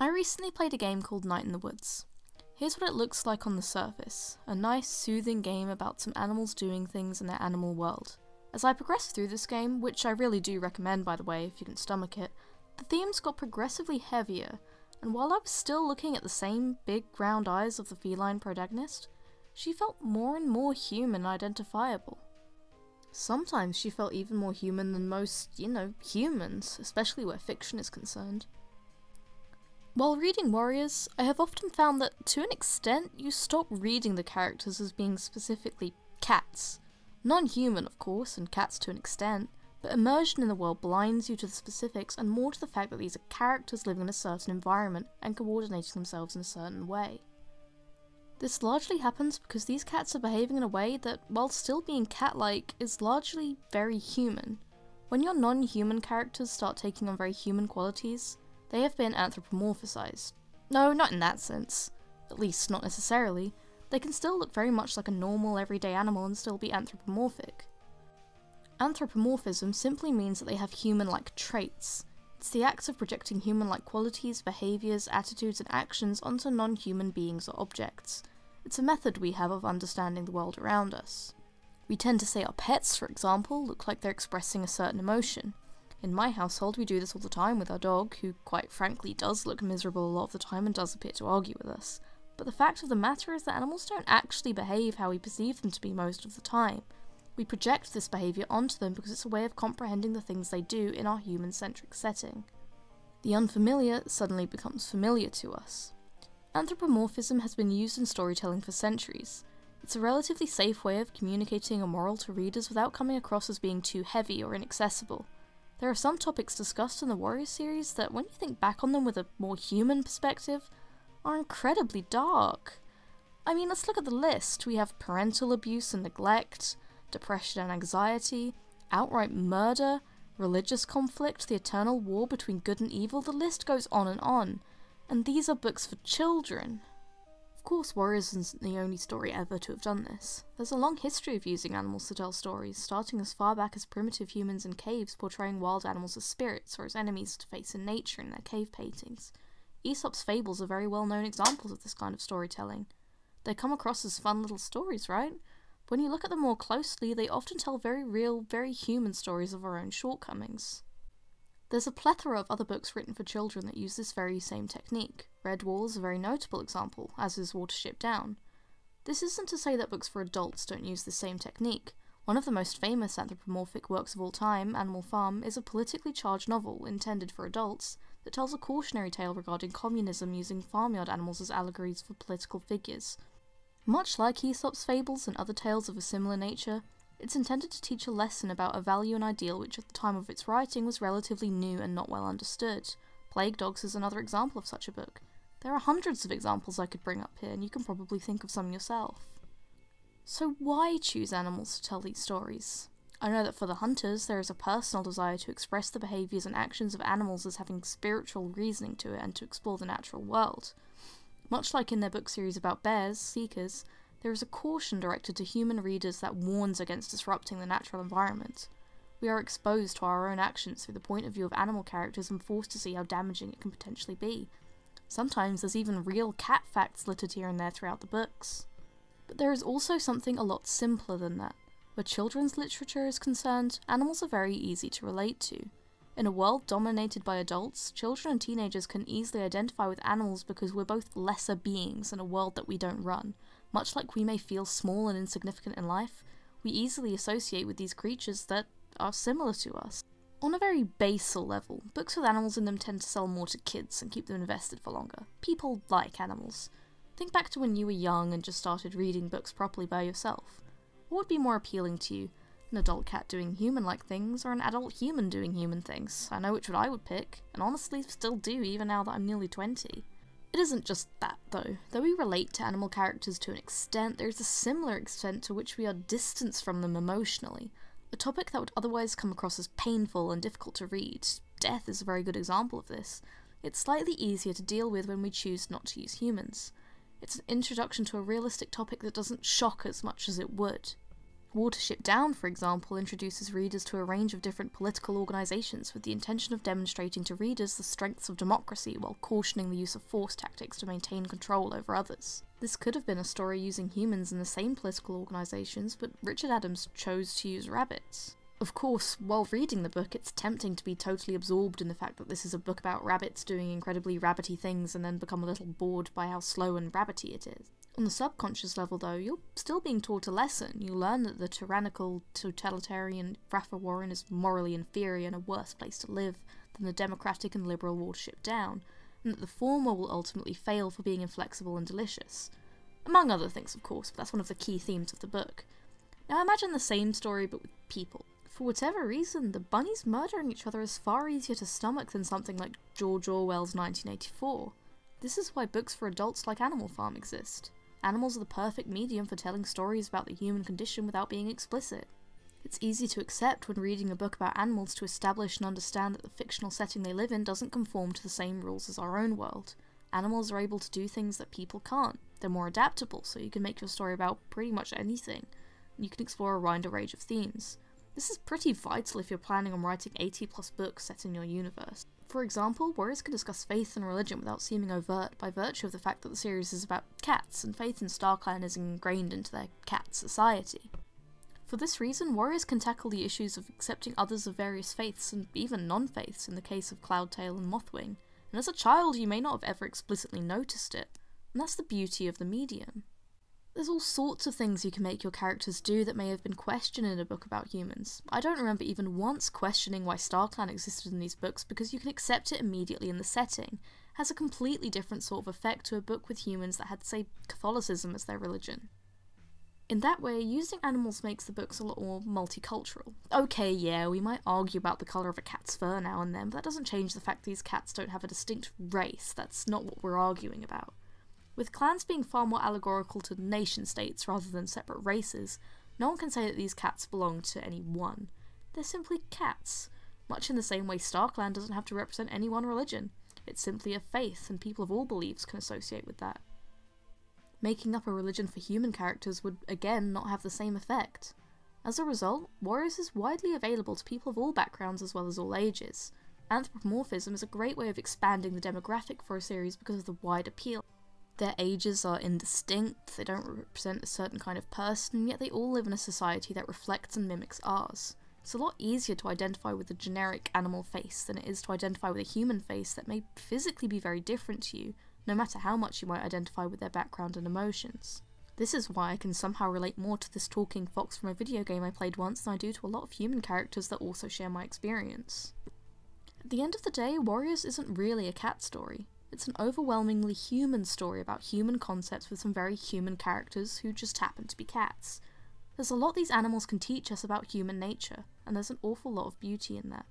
I recently played a game called Night in the Woods. Here's what it looks like on the surface, a nice, soothing game about some animals doing things in their animal world. As I progressed through this game, which I really do recommend by the way if you can stomach it, the themes got progressively heavier, and while I was still looking at the same big round eyes of the feline protagonist, she felt more and more human and identifiable. Sometimes she felt even more human than most, humans, especially where fiction is concerned. While reading Warriors, I have often found that, to an extent, you stop reading the characters as being specifically cats. Non-human, of course, and cats to an extent, but immersion in the world blinds you to the specifics and more to the fact that these are characters living in a certain environment and coordinating themselves in a certain way. This largely happens because these cats are behaving in a way that, while still being cat-like, is largely very human. When your non-human characters start taking on very human qualities, they have been anthropomorphized. No, not in that sense. At least, not necessarily. They can still look very much like a normal, everyday animal and still be anthropomorphic. Anthropomorphism simply means that they have human-like traits. It's the act of projecting human-like qualities, behaviours, attitudes and actions onto non-human beings or objects. It's a method we have of understanding the world around us. We tend to say our pets, for example, look like they're expressing a certain emotion. In my household we do this all the time with our dog, who quite frankly does look miserable a lot of the time and does appear to argue with us. But the fact of the matter is that animals don't actually behave how we perceive them to be most of the time. We project this behaviour onto them because it's a way of comprehending the things they do in our human-centric setting. The unfamiliar suddenly becomes familiar to us. Anthropomorphism has been used in storytelling for centuries. It's a relatively safe way of communicating a moral to readers without coming across as being too heavy or inaccessible. There are some topics discussed in the Warrior series that, when you think back on them with a more human perspective, are incredibly dark. I mean, let's look at the list. We have parental abuse and neglect, depression and anxiety, outright murder, religious conflict, the eternal war between good and evil, the list goes on. And these are books for children. Of course, Warriors isn't the only story ever to have done this. There's a long history of using animals to tell stories, starting as far back as primitive humans in caves portraying wild animals as spirits or as enemies to face in nature in their cave paintings. Aesop's fables are very well-known examples of this kind of storytelling. They come across as fun little stories, right? But when you look at them more closely, they often tell very real, very human stories of our own shortcomings. There's a plethora of other books written for children that use this very same technique. Redwall is a very notable example, as is Watership Down. This isn't to say that books for adults don't use the same technique. One of the most famous anthropomorphic works of all time, Animal Farm, is a politically charged novel, intended for adults, that tells a cautionary tale regarding communism using farmyard animals as allegories for political figures. Much like Aesop's fables and other tales of a similar nature, it's intended to teach a lesson about a value and ideal which at the time of its writing was relatively new and not well understood. Plague Dogs is another example of such a book. There are hundreds of examples I could bring up here, and you can probably think of some yourself. So why choose animals to tell these stories? I know that for the hunters, there is a personal desire to express the behaviours and actions of animals as having spiritual reasoning to it and to explore the natural world. Much like in their book series about bears, Seekers, there is a caution directed to human readers that warns against disrupting the natural environment. We are exposed to our own actions through the point of view of animal characters and forced to see how damaging it can potentially be. Sometimes there's even real cat facts littered here and there throughout the books. But there is also something a lot simpler than that. Where children's literature is concerned, animals are very easy to relate to. In a world dominated by adults, children and teenagers can easily identify with animals because we're both lesser beings in a world that we don't run. Much like we may feel small and insignificant in life, we easily associate with these creatures that are similar to us. On a very basal level, books with animals in them tend to sell more to kids and keep them invested for longer. People like animals. Think back to when you were young and just started reading books properly by yourself. What would be more appealing to you? An adult cat doing human-like things, or an adult human doing human things? I know which one I would pick, and honestly still do even now that I'm nearly 20. It isn't just that, though. Though we relate to animal characters to an extent, there is a similar extent to which we are distanced from them emotionally. A topic that would otherwise come across as painful and difficult to read. Death is a very good example of this. It's slightly easier to deal with when we choose not to use humans. It's an introduction to a realistic topic that doesn't shock as much as it would. Watership Down, for example, introduces readers to a range of different political organisations with the intention of demonstrating to readers the strengths of democracy while cautioning the use of force tactics to maintain control over others. This could have been a story using humans in the same political organisations, but Richard Adams chose to use rabbits. Of course, while reading the book, it's tempting to be totally absorbed in the fact that this is a book about rabbits doing incredibly rabbity things and then become a little bored by how slow and rabbity it is. On the subconscious level, though, you're still being taught a lesson. You learn that the tyrannical, totalitarian Raffer Warren is morally inferior and a worse place to live than the democratic and liberal Watership Down, and that the former will ultimately fail for being inflexible and delicious. Among other things, of course, but that's one of the key themes of the book. Now imagine the same story but with people. For whatever reason, the bunnies murdering each other is far easier to stomach than something like George Orwell's 1984. This is why books for adults like Animal Farm exist. Animals are the perfect medium for telling stories about the human condition without being explicit. It's easy to accept when reading a book about animals to establish and understand that the fictional setting they live in doesn't conform to the same rules as our own world. Animals are able to do things that people can't. They're more adaptable, so you can make your story about pretty much anything. You can explore a wider range of themes. This is pretty vital if you're planning on writing 80+ books set in your universe. For example, Warriors can discuss faith and religion without seeming overt by virtue of the fact that the series is about cats, and faith in StarClan is ingrained into their cat society. For this reason, Warriors can tackle the issues of accepting others of various faiths, and even non-faiths in the case of Cloudtail and Mothwing, and as a child you may not have ever explicitly noticed it, and that's the beauty of the medium. There's all sorts of things you can make your characters do that may have been questioned in a book about humans. I don't remember even once questioning why StarClan existed in these books because you can accept it immediately in the setting. It has a completely different sort of effect to a book with humans that had, say, Catholicism as their religion. In that way, using animals makes the books a lot more multicultural. Okay, yeah, we might argue about the colour of a cat's fur now and then, but that doesn't change the fact these cats don't have a distinct race. That's not what we're arguing about. With clans being far more allegorical to nation-states rather than separate races, no one can say that these cats belong to any one. They're simply cats, much in the same way StarClan doesn't have to represent any one religion. It's simply a faith, and people of all beliefs can associate with that. Making up a religion for human characters would, again, not have the same effect. As a result, Warriors is widely available to people of all backgrounds as well as all ages. Anthropomorphism is a great way of expanding the demographic for a series because of the wide appeal. Their ages are indistinct, they don't represent a certain kind of person, yet they all live in a society that reflects and mimics ours. It's a lot easier to identify with a generic animal face than it is to identify with a human face that may physically be very different to you, no matter how much you might identify with their background and emotions. This is why I can somehow relate more to this talking fox from a video game I played once than I do to a lot of human characters that also share my experience. At the end of the day, Warriors isn't really a cat story. It's an overwhelmingly human story about human concepts with some very human characters who just happen to be cats. There's a lot these animals can teach us about human nature, and there's an awful lot of beauty in that.